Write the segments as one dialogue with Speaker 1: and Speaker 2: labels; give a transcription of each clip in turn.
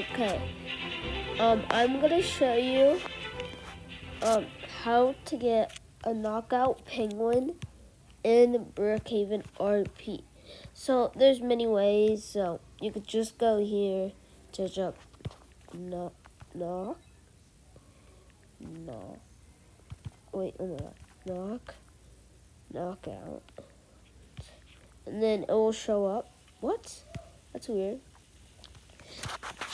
Speaker 1: Okay, I'm gonna show you how to get a knockout penguin in Brookhaven RP. So there's many ways. So you could just go here, search up knock, knockout, and then it will show up. What? That's weird.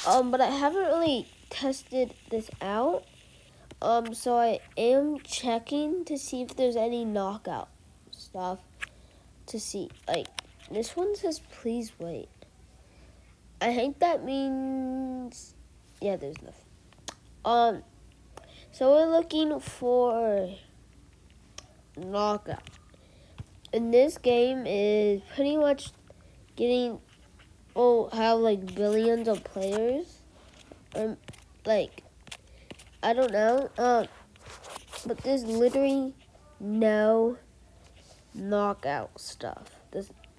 Speaker 1: But I haven't really tested this out. So I am checking to see if there's any knockout stuff to see. Like, this one says please wait. I think that means, yeah, there's nothing. So we're looking for knockout. And this game is pretty much getting, have like billions of players. Like, I don't know. But there's literally no knockout stuff.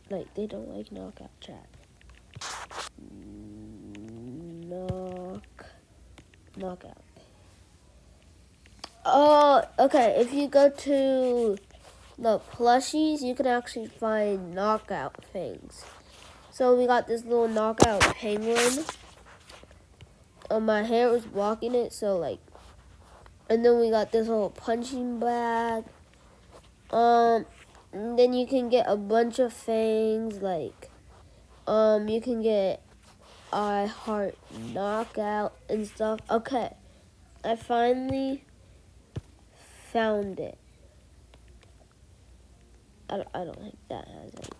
Speaker 1: They don't like knockout chat. Knockout. Oh, okay. If you go to the plushies, you can actually find knockout things. So we got this little knockout penguin. My hair was blocking it, so like. And then we got this little punching bag. And then you can get a bunch of things like, you can get I Heart Knockout and stuff. Okay, I finally found it. I don't think that has it.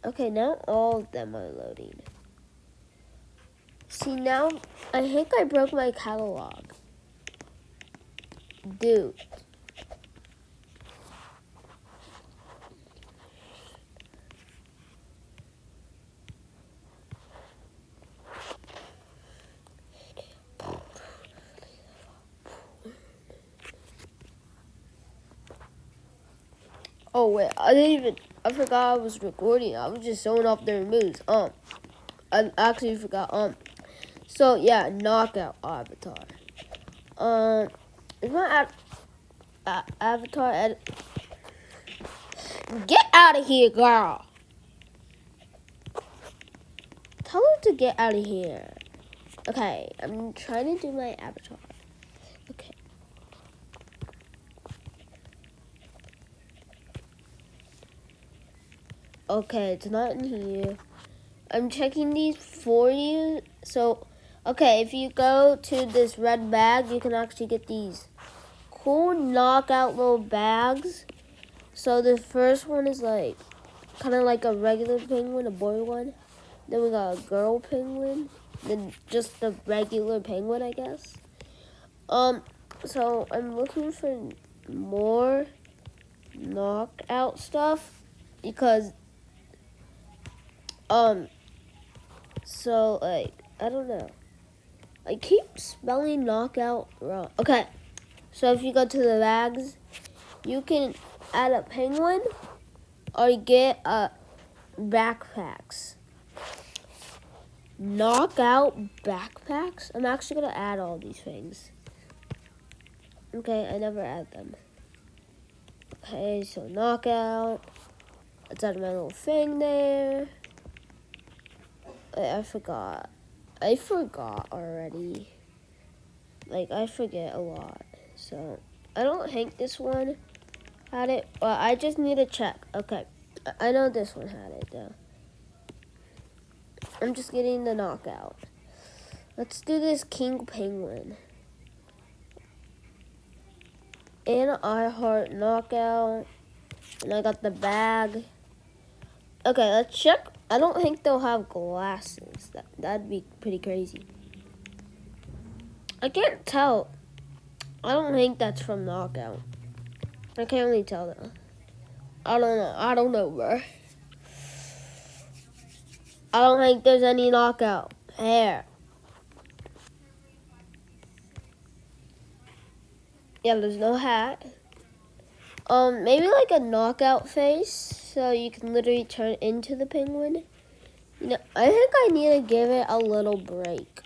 Speaker 1: Okay, now all of them are loading. See, now I think I broke my catalog. Dude. Oh wait, I forgot I was recording. I was just showing off their moves. I actually forgot. So yeah, knockout avatar. Is my avatar get out of here, girl. Tell her to get out of here. Okay, I'm trying to do my avatar. Okay. Okay, it's not in here. I'm checking these for you. So, okay, if you go to this red bag, you can actually get these cool knockout little bags. So the first one is like, kind of like a regular penguin, a boy one. Then we got a girl penguin. Then just the regular penguin, I guess. So I'm looking for more knockout stuff because, so like, I don't know. I keep spelling knockout wrong. Okay, so if you go to the bags, you can add a penguin or get backpacks. Knockout backpacks? I'm actually going to add all these things. Okay, I never add them. Okay, so knockout. Let's add my little thing there. I forgot. I forgot already. Like, I forget a lot. So, I don't think this one had it. Well, I just need to check. Okay, I know this one had it, though. I'm just getting the knockout. Let's do this king penguin. And I Heart knockout. And I got the bag. Okay, let's check. I don't think they'll have glasses. That'd be pretty crazy. I can't tell. I don't think that's from knockout. I can't really tell though. I don't know, bro. I don't think there's any knockout hair. Yeah, there's no hat. Maybe like a knockout face, so you can literally turn into the penguin. You know, I think I need to give it a little break.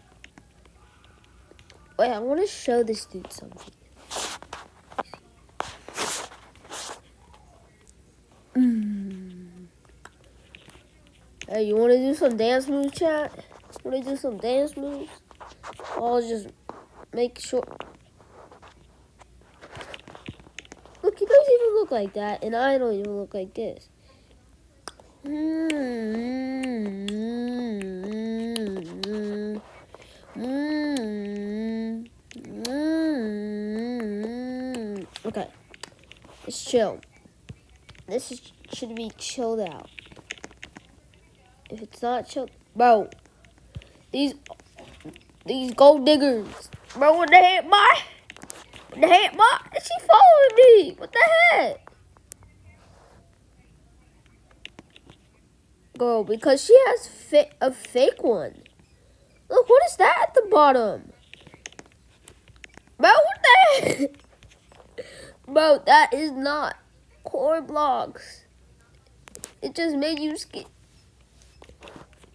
Speaker 1: Wait, I want to show this dude something. Hey, you want to do some dance moves, chat? Want to do some dance moves? I'll just make sure. Look, he doesn't even look like that, and I don't even look like this. Okay, let's chill. Should be chilled out. If it's not chilled, bro, these gold diggers, bro, what the heck, boy? What the heck, boy? She following me? What the heck? Girl, because she has a fake one. Look, what is that at the bottom? Bro, what the heck? Bro, that is not core blocks. It just made you skip.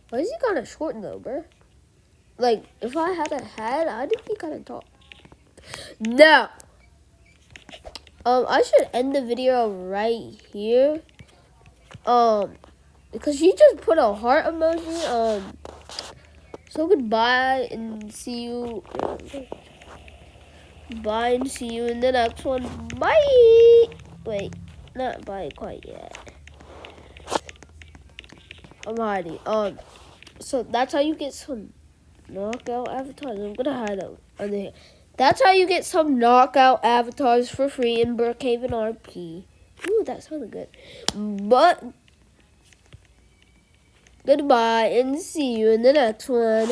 Speaker 1: Why is he kind of short though, bro? Like, if I had a head, I'd be kind of tall. No. I should end the video right here. Because she just put a heart emoji. So goodbye and see you. Bye and see you in the next one. Bye. Wait, not bye quite yet. I'm hiding. So that's how you get some knockout avatars. I'm gonna hide them under here. That's how you get some knockout avatars for free in Brookhaven RP. Ooh, that sounded good. But goodbye and see you in the next one.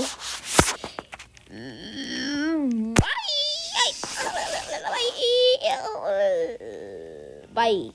Speaker 1: Bye. Bye.